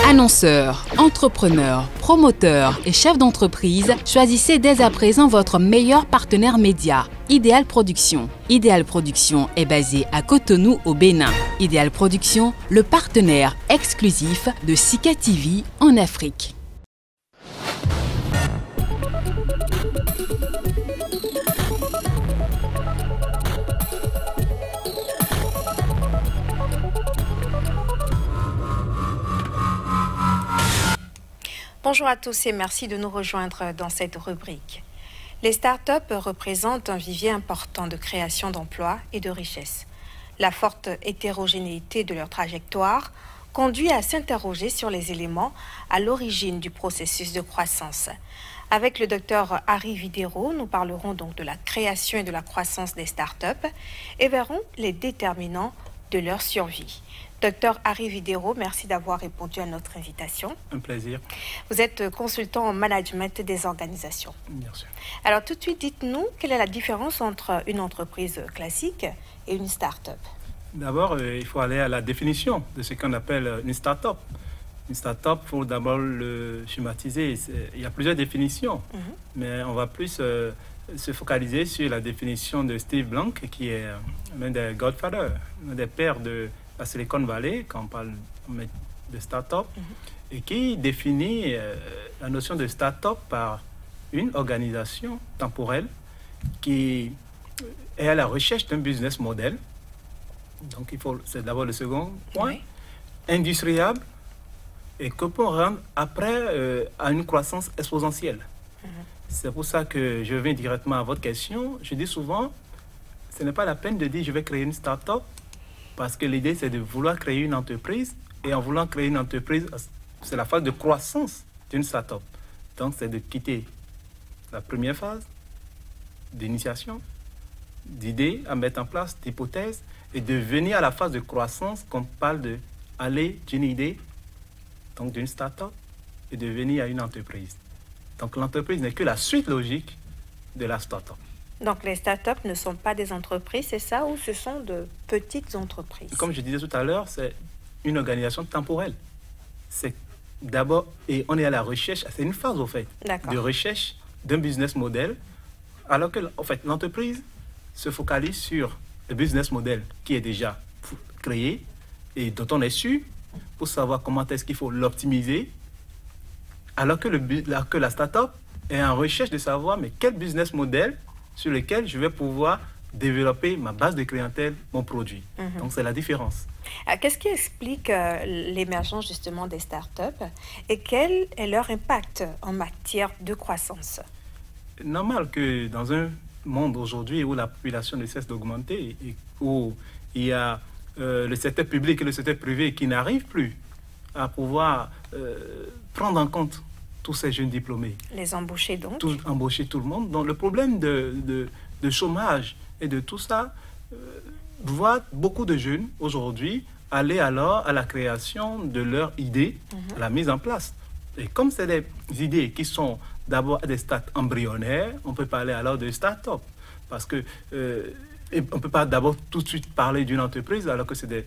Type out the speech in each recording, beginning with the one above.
Annonceurs, entrepreneurs, promoteurs et chefs d'entreprise, choisissez dès à présent votre meilleur partenaire média, Ideal Production. Ideal Production est basé à Cotonou au Bénin. Ideal Production, le partenaire exclusif de Sika TV en Afrique. Bonjour à tous et merci de nous rejoindre dans cette rubrique. Les startups représentent un vivier important de création d'emplois et de richesses. La forte hétérogénéité de leur trajectoire conduit à s'interroger sur les éléments à l'origine du processus de croissance. Avec le docteur Harry Videro, nous parlerons donc de la création et de la croissance des startups et verrons les déterminants de leur survie. Docteur Harry Videro, merci d'avoir répondu à notre invitation. Un plaisir. Vous êtes consultant en management des organisations. Bien sûr. Alors tout de suite, dites-nous, quelle est la différence entre une entreprise classique et une start-up? D'abord, il faut aller à la définition de ce qu'on appelle une start-up. Une start-up, il faut d'abord le schématiser. Il y a plusieurs définitions, mais on va plus se focaliser sur la définition de Steve Blank, qui est l'un des godfathers, l'un des pères de la Silicon Valley, quand on parle de start-up, et qui définit la notion de start-up par une organisation temporelle qui est à la recherche d'un business model. Donc, c'est d'abord le second point, industriable, et que peut rendre après à une croissance exponentielle. C'est pour ça que je viens directement à votre question. Je dis souvent, ce n'est pas la peine de dire je vais créer une start-up, parce que l'idée, c'est de vouloir créer une entreprise. Et en voulant créer une entreprise, c'est la phase de croissance d'une start-up. Donc, c'est de quitter la première phase d'initiation, d'idées à mettre en place, d'hypothèses, et de venir à la phase de croissance qu'on parle d'aller d'une idée, donc d'une start-up, et de venir à une entreprise. Donc, l'entreprise n'est que la suite logique de la start-up. Donc, les startups ne sont pas des entreprises, c'est ça, ou ce sont de petites entreprises? Comme je disais tout à l'heure, c'est une organisation temporelle. C'est d'abord, et on est à la recherche, c'est une phase, au fait, de recherche d'un business model, alors que, en fait, l'entreprise se focalise sur le business model qui est déjà créé et dont on est sûr pour savoir comment est-ce qu'il faut l'optimiser, alors que la start-up est en recherche de savoir, mais quel business model sur lequel je vais pouvoir développer ma base de clientèle, mon produit. Donc, c'est la différence. Qu'est-ce qui explique l'émergence justement des startups et quel est leur impact en matière de croissance? Normal que dans un monde aujourd'hui où la population ne cesse d'augmenter et où il y a le secteur public et le secteur privé qui n'arrivent plus à pouvoir prendre en compte tous ces jeunes diplômés. Les embaucher donc. Embaucher tout le monde. Donc le problème de chômage et de tout ça voit beaucoup de jeunes aujourd'hui aller alors à la création de leurs idées, à la mise en place. Et comme c'est des idées qui sont d'abord à des stades embryonnaires, on peut parler alors de start-up. Parce que on ne peut pas d'abord tout de suite parler d'une entreprise alors que c'est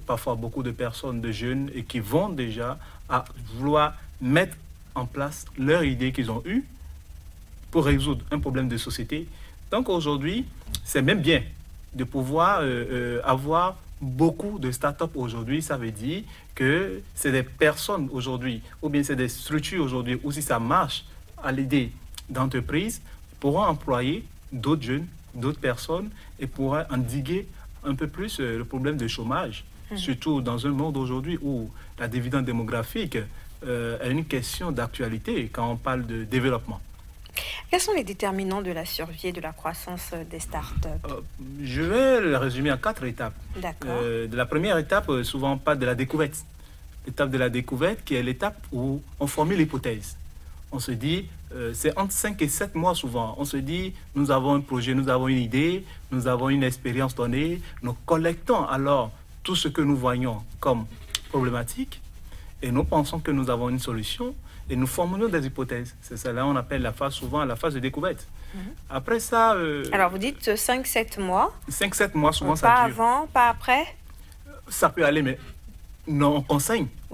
parfois beaucoup de personnes, de jeunes, et qui vont déjà à vouloir mettre en place leurs idées qu'ils ont eues pour résoudre un problème de société. Donc aujourd'hui, c'est même bien de pouvoir avoir beaucoup de start-up aujourd'hui. Ça veut dire que c'est des personnes aujourd'hui, ou bien c'est des structures aujourd'hui, où si ça marche à l'idée d'entreprise, pourront employer d'autres jeunes, d'autres personnes, et pourront endiguer un peu plus le problème de chômage, surtout dans un monde aujourd'hui où la dividende démographique est une question d'actualité quand on parle de développement. Quels sont les déterminants de la survie et de la croissance des startups? Je vais le résumer en 4 étapes. D'accord. De la première étape, souvent on parle de la découverte. L'étape de la découverte qui est l'étape où on formule l'hypothèse. On se dit, c'est entre 5 et 7 mois souvent. On se dit, nous avons un projet, nous avons une idée, nous avons une expérience donnée. Nous collectons alors tout ce que nous voyons comme problématique et nous pensons que nous avons une solution et nous formulons des hypothèses. C'est ça, là on appelle la phase souvent la phase de découverte. Après ça... Alors vous dites 5-7 mois. 5-7 mois souvent ça dure. Pas dure. avant, pas après? Ça peut aller, mais Non, on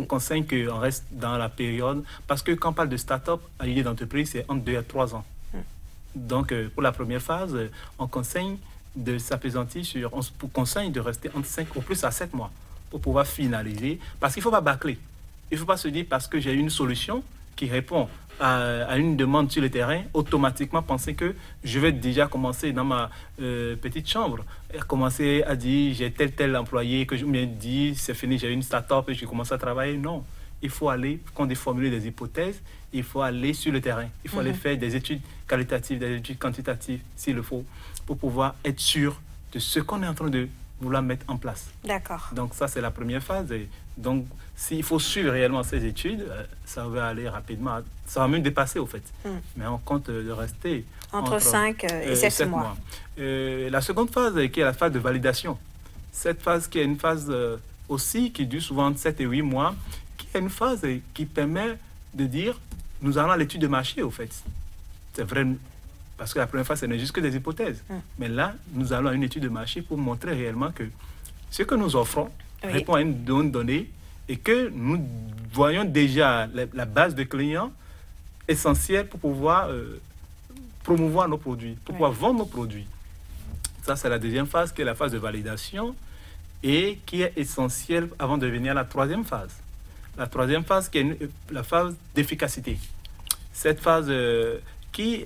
conseille qu'on reste dans la période, parce que quand on parle de start-up, à l'idée d'entreprise, c'est entre 2 à 3 ans. Donc, pour la première phase, on conseille de s'apaisantir on conseille de rester entre 5 au plus à 7 mois pour pouvoir finaliser, parce qu'il ne faut pas bâcler. Il ne faut pas se dire parce que j'ai une solution qui répond à une demande sur le terrain, automatiquement penser que je vais déjà commencer dans ma petite chambre, et commencer à dire j'ai tel employé que je me dis c'est fini, j'ai une start-up et je commence à travailler. Non, il faut aller, quand on formuler des hypothèses, il faut aller sur le terrain, il faut aller faire des études qualitatives, des études quantitatives s'il le faut, pour pouvoir être sûr de ce qu'on est en train de vouloir mettre en place. D'accord. Donc ça, c'est la première phase. Et donc, s'il faut suivre réellement ces études, ça va aller rapidement. Ça va même dépasser, au fait. Mais on compte de rester entre 5 et 7 mois. La seconde phase, qui est la phase de validation. Cette phase qui est une phase aussi qui dure souvent entre 7 et 8 mois, qui est une phase qui permet de dire, nous allons à l'étude de marché, au fait. C'est vrai, parce que la première phase, ce n'est juste que des hypothèses. Mais là, nous allons à une étude de marché pour montrer réellement que ce que nous offrons répond à une donnée et que nous voyons déjà la base de clients essentielle pour pouvoir promouvoir nos produits, pour pouvoir vendre nos produits. Ça, c'est la deuxième phase, qui est la phase de validation et qui est essentielle avant de venir à la troisième phase. La troisième phase, qui est la phase d'efficacité. Cette phase qui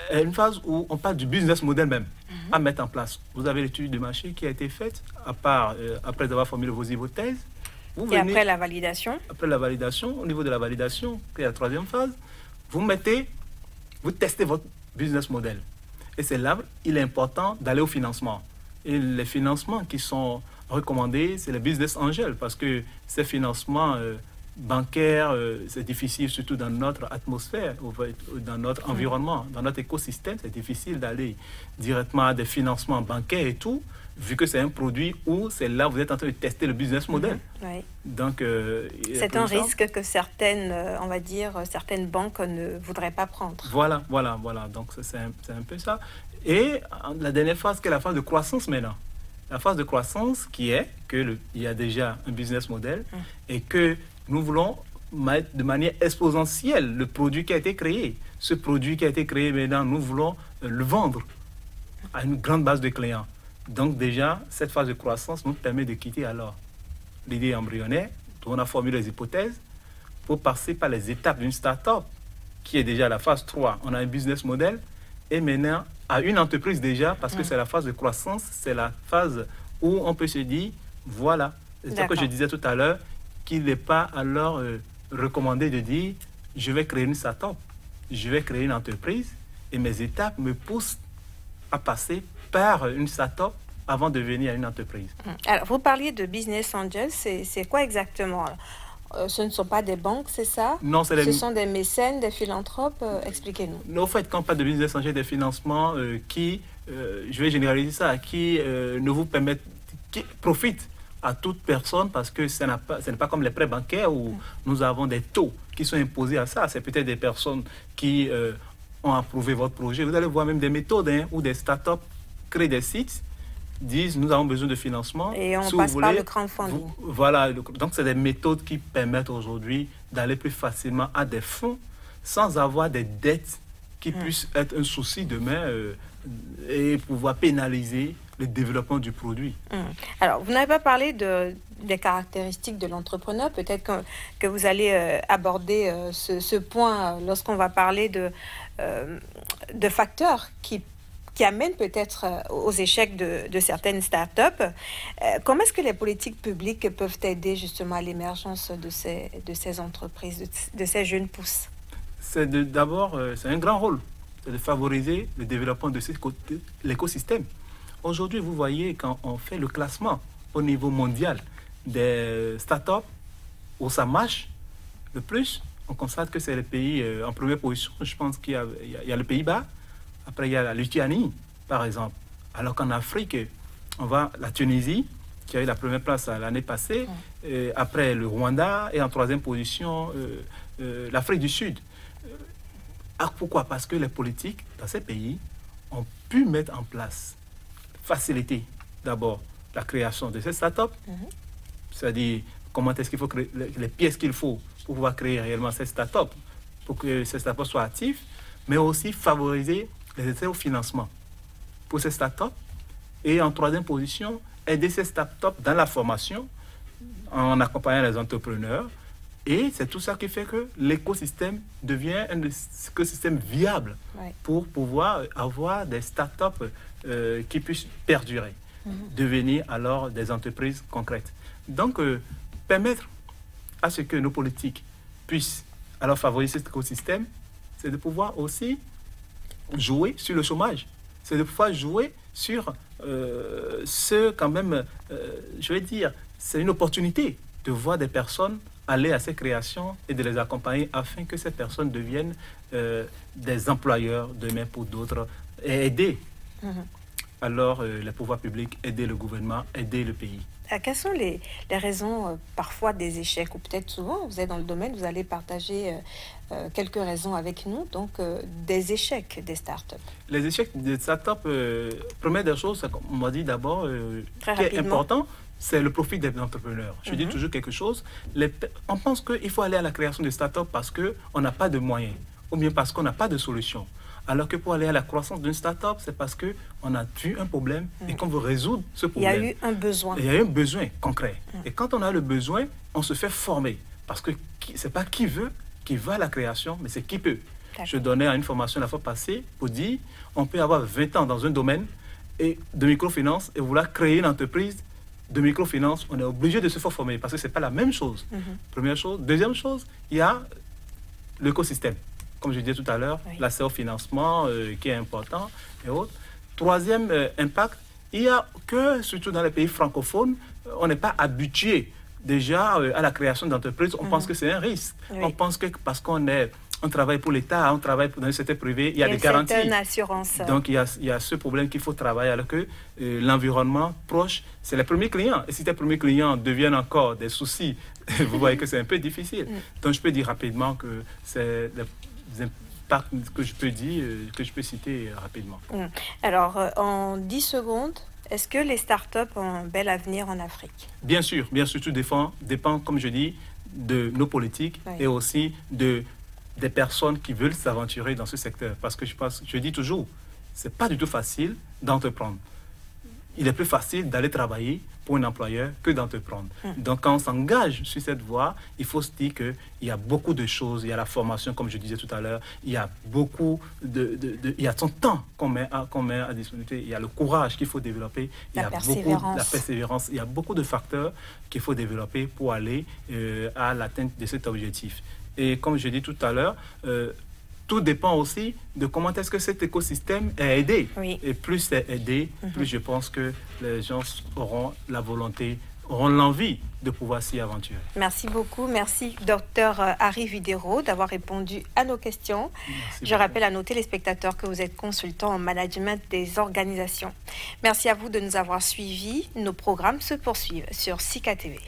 est une phase où on parle du business model même à mettre en place. Vous avez l'étude de marché qui a été faite, après avoir formulé vos hypothèses. Et après la validation? Après la validation, au niveau de la validation, qui est la troisième phase, vous testez votre business model. Et c'est là il est important d'aller au financement. Et les financements qui sont recommandés, c'est les business angels, parce que ces financements bancaires, c'est difficile, surtout dans notre atmosphère, dans notre environnement, dans notre écosystème, c'est difficile d'aller directement à des financements bancaires et tout, vu que c'est un produit où c'est là où vous êtes en train de tester le business model. Donc, c'est un risque que certaines, on va dire, certaines banques ne voudraient pas prendre. Voilà. Donc, c'est un peu ça. Et la dernière phase, qui est la phase de croissance maintenant. La phase de croissance qui est qu'il y a déjà un business model et que nous voulons mettre de manière exponentielle le produit qui a été créé. Ce produit qui a été créé maintenant, nous voulons le vendre à une grande base de clients. Donc déjà, cette phase de croissance nous permet de quitter alors l'idée embryonnaire, dont on a formulé les hypothèses, pour passer par les étapes d'une start-up, qui est déjà la phase 3. On a un business model, et maintenant à une entreprise déjà, parce que c'est la phase de croissance, c'est la phase où on peut se dire, voilà, c'est ce que je disais tout à l'heure, qu'il n'est pas alors recommandé de dire, je vais créer une start-up, je vais créer une entreprise, et mes étapes me poussent à passer par une start-up avant de venir à une entreprise. Alors, vous parliez de business angels, c'est quoi exactement? Ce ne sont pas des banques, c'est ça? Non, ce sont des mécènes, des philanthropes. Expliquez-nous. En fait, quand on parle de business angels, des financements qui, je vais généraliser ça, qui ne vous permettent, qui profitent à toute personne, parce que ce n'est pas comme les prêts bancaires où nous avons des taux qui sont imposés à ça. C'est peut-être des personnes qui ont approuvé votre projet. Vous allez voir même des méthodes où des startups créent des sites, disent nous avons besoin de financement. Et on passe par le crowdfunding. Voilà, donc c'est des méthodes qui permettent aujourd'hui d'aller plus facilement à des fonds sans avoir des dettes qui puissent être un souci demain et pouvoir pénaliser le développement du produit. Alors, vous n'avez pas parlé des caractéristiques de l'entrepreneur. Peut-être que vous allez aborder ce point lorsqu'on va parler de facteurs qui amènent peut-être aux échecs de certaines startups. Comment est-ce que les politiques publiques peuvent aider justement à l'émergence de ces entreprises, de ces jeunes pousses? D'abord, c'est un grand rôle, c'est de favoriser le développement de l'écosystème. Aujourd'hui, vous voyez, quand on fait le classement au niveau mondial des startups, où ça marche le plus, on constate que c'est les pays en première position. Je pense qu'il y a le Pays-Bas, après il y a la Lituanie, par exemple. Alors qu'en Afrique, on va la Tunisie, qui a eu la première place l'année passée, et après le Rwanda, et en troisième position, l'Afrique du Sud. Pourquoi? Parce que les politiques dans ces pays ont pu mettre en place, faciliter d'abord la création de ces startups, c'est-à-dire comment est-ce qu'il faut créer, les pièces qu'il faut pour pouvoir créer réellement ces startups, pour que ces startups soient actifs, mais aussi favoriser les essais au financement pour ces startups. Et en troisième position, aider ces startups dans la formation, en accompagnant les entrepreneurs. Et c'est tout ça qui fait que l'écosystème devient un écosystème viable pour pouvoir avoir des startups qui puissent perdurer, devenir alors des entreprises concrètes. Donc, permettre à ce que nos politiques puissent alors favoriser cet écosystème, c'est de pouvoir aussi jouer sur le chômage. C'est de pouvoir jouer sur ce quand même, je vais dire, c'est une opportunité de voir des personnes aller à ces créations et de les accompagner afin que ces personnes deviennent des employeurs demain pour d'autres et aider. Alors, les pouvoirs publics, aider le gouvernement, aider le pays. Quelles sont les raisons parfois des échecs, ou peut-être souvent, vous êtes dans le domaine, vous allez partager quelques raisons avec nous, donc des échecs des startups. Les échecs des startups, première des choses, on m'a dit d'abord, qui est important, c'est le profit des entrepreneurs. Je dis toujours quelque chose, on pense qu'il faut aller à la création de startups parce qu'on n'a pas de moyens, ou bien parce qu'on n'a pas de solution. Alors que pour aller à la croissance d'une start-up, c'est parce qu'on a vu un problème et qu'on veut résoudre ce problème. Il y a eu un besoin. Il y a eu un besoin concret. Et quand on a le besoin, on se fait former. Parce que ce n'est pas qui veut qui va à la création, mais c'est qui peut. Je donnais une formation la fois passée pour dire on peut avoir 20 ans dans un domaine de microfinance et vouloir créer une entreprise de microfinance. On est obligé de se faire former parce que ce n'est pas la même chose. Première chose. Deuxième chose, il y a l'écosystème. Comme je disais tout à l'heure, l'accès au financement qui est important et autres. Troisième impact, il y a que, surtout dans les pays francophones, on n'est pas habitué déjà à la création d'entreprises. On pense que c'est un risque. On pense que parce qu'on travaille pour l'État, on travaille dans le secteur privé, il y a des garanties. Il y a une assurance. Donc il y a ce problème qu'il faut travailler alors que l'environnement proche, c'est les premiers clients. Et si tes premiers clients deviennent encore des soucis, vous voyez que c'est un peu difficile. Donc je peux dire rapidement que c'est des impacts que je peux dire, que je peux citer rapidement. Alors, en 10 secondes, est-ce que les startups ont un bel avenir en Afrique? Bien sûr, tout dépend, comme je dis, de nos politiques et aussi des personnes qui veulent s'aventurer dans ce secteur. Parce que je dis toujours, c'est pas du tout facile d'entreprendre. Il est plus facile d'aller travailler pour un employeur que d'entreprendre. Donc, quand on s'engage sur cette voie, il faut se dire qu'il y a beaucoup de choses. Il y a la formation, comme je disais tout à l'heure. Il y a beaucoup il y a son temps qu'on met à disponibilité. Il y a le courage qu'il faut développer. Il y a beaucoup la persévérance. Il y a beaucoup de facteurs qu'il faut développer pour aller à l'atteinte de cet objectif. Et comme je dis tout à l'heure, tout dépend aussi de comment est-ce que cet écosystème est aidé. Et plus c'est aidé, plus je pense que les gens auront la volonté, auront l'envie de pouvoir s'y aventurer. Merci beaucoup. Merci, Dr Harry Videro, d'avoir répondu à nos questions. Je rappelle à nos téléspectateurs que vous êtes consultant en management des organisations. Merci à vous de nous avoir suivis. Nos programmes se poursuivent sur SICA TV.